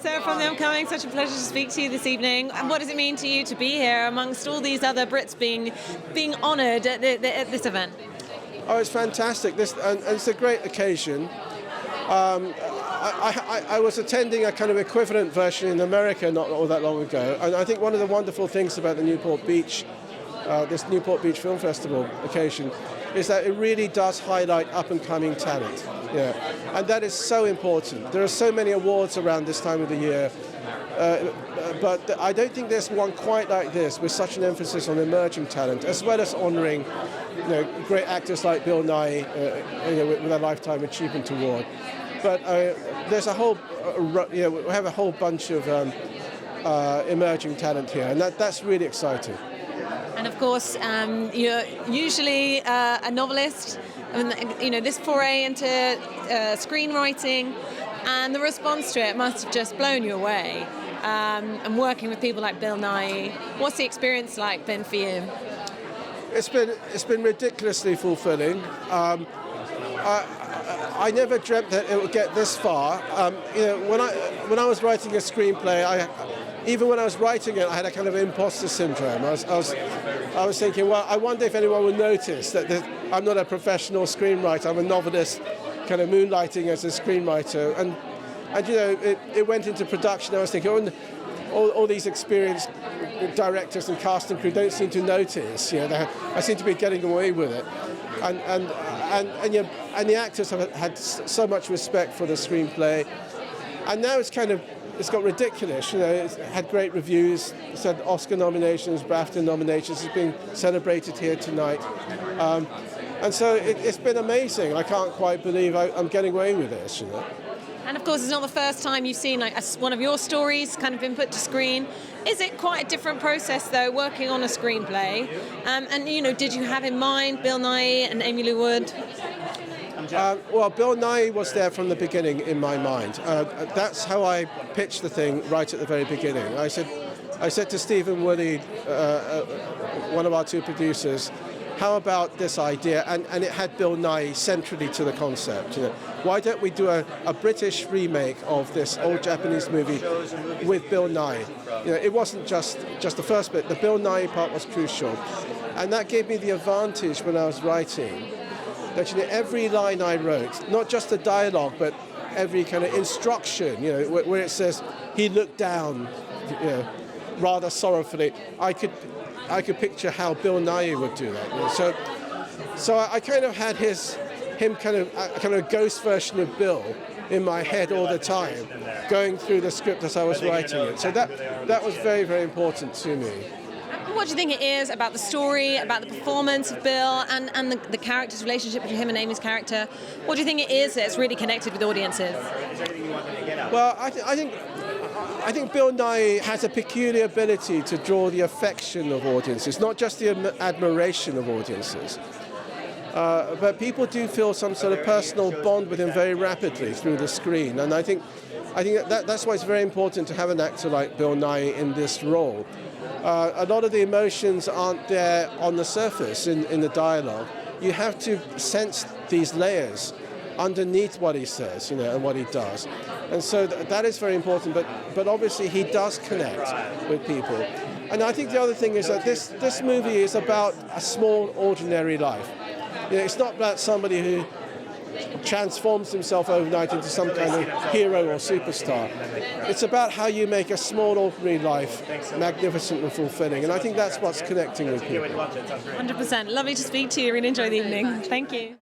So from the upcoming, such a pleasure to speak to you this evening. And what does it mean to you to be here amongst all these other Brits being honoured at this event? Oh, it's fantastic. And it's a great occasion. I was attending a kind of equivalent version in America not all that long ago, and I think one of the wonderful things about the Newport Beach, this Newport Beach Film Festival occasion, is that it really does highlight up-and-coming talent. Yeah, and that is so important. There are so many awards around this time of the year, but I don't think there's one quite like this, with such an emphasis on emerging talent, as well as honouring, great actors like Bill Nye, with a Lifetime Achievement Award. But there's a whole, we have a whole bunch of emerging talent here, and that's really exciting. And of course, you're usually a novelist. This foray into screenwriting, and the response to it must have just blown you away. And working with people like Bill Nye, what's the experience like been for you? It's been ridiculously fulfilling. I never dreamt that it would get this far. When I was writing a screenplay, even when I was writing it, I had a kind of imposter syndrome. I was thinking, well, I wonder if anyone will notice that I'm not a professional screenwriter. I'm a novelist, kind of moonlighting as a screenwriter. And it went into production. I was thinking, all these experienced directors and cast and crew don't seem to notice. I seem to be getting away with it. And the actors have had so much respect for the screenplay, and now it's got ridiculous. It's had great reviews. It's had Oscar nominations, BAFTA nominations. It's being celebrated here tonight, and so it's been amazing. I can't quite believe I'm getting away with this. And of course, it's not the first time you've seen one of your stories kind of been put to screen. Is it quite a different process, though, working on a screenplay? Did you have in mind Bill Nye and Amy Lou Wood? Well, Bill Nye was there from the beginning in my mind. That's how I pitched the thing right at the very beginning. I said to Stephen Woolley, one of our two producers, how about this idea? And it had Bill Nye centrally to the concept. Why don't we do a British remake of this old Japanese movie with Bill Nye? It wasn't just the first bit. The Bill Nye part was crucial, and that gave me the advantage when I was writing. That every line I wrote, not just the dialogue, but every kind of instruction, where it says he looked down, rather sorrowfully, I could picture how Bill Nye would do that. So I kind of had him kind of a ghost version of Bill in my head all the time, going through the script as I was writing it. So that was very, very important to me. What do you think it is about the story, about the performance of Bill, and the character's relationship between him and Amy's character? What do you think it is that's really connected with audiences? Well, I think Bill Nye has a peculiar ability to draw the affection of audiences, not just the admiration of audiences. But people do feel some sort of personal bond with him very rapidly through the screen, and I think that's why it's very important to have an actor like Bill Nye in this role. A lot of the emotions aren't there on the surface in the dialogue. You have to sense these layers underneath what he says, and what he does. And so that is very important, but obviously he does connect with people. And I think the other thing is that this movie is about a small, ordinary life. It's not about somebody who transforms himself overnight into some kind of hero or superstar. It's about how you make a small, ordinary life magnificent and fulfilling, and I think that's what's connecting with people. 100%. Lovely to speak to you. Really enjoy the evening. Thank you.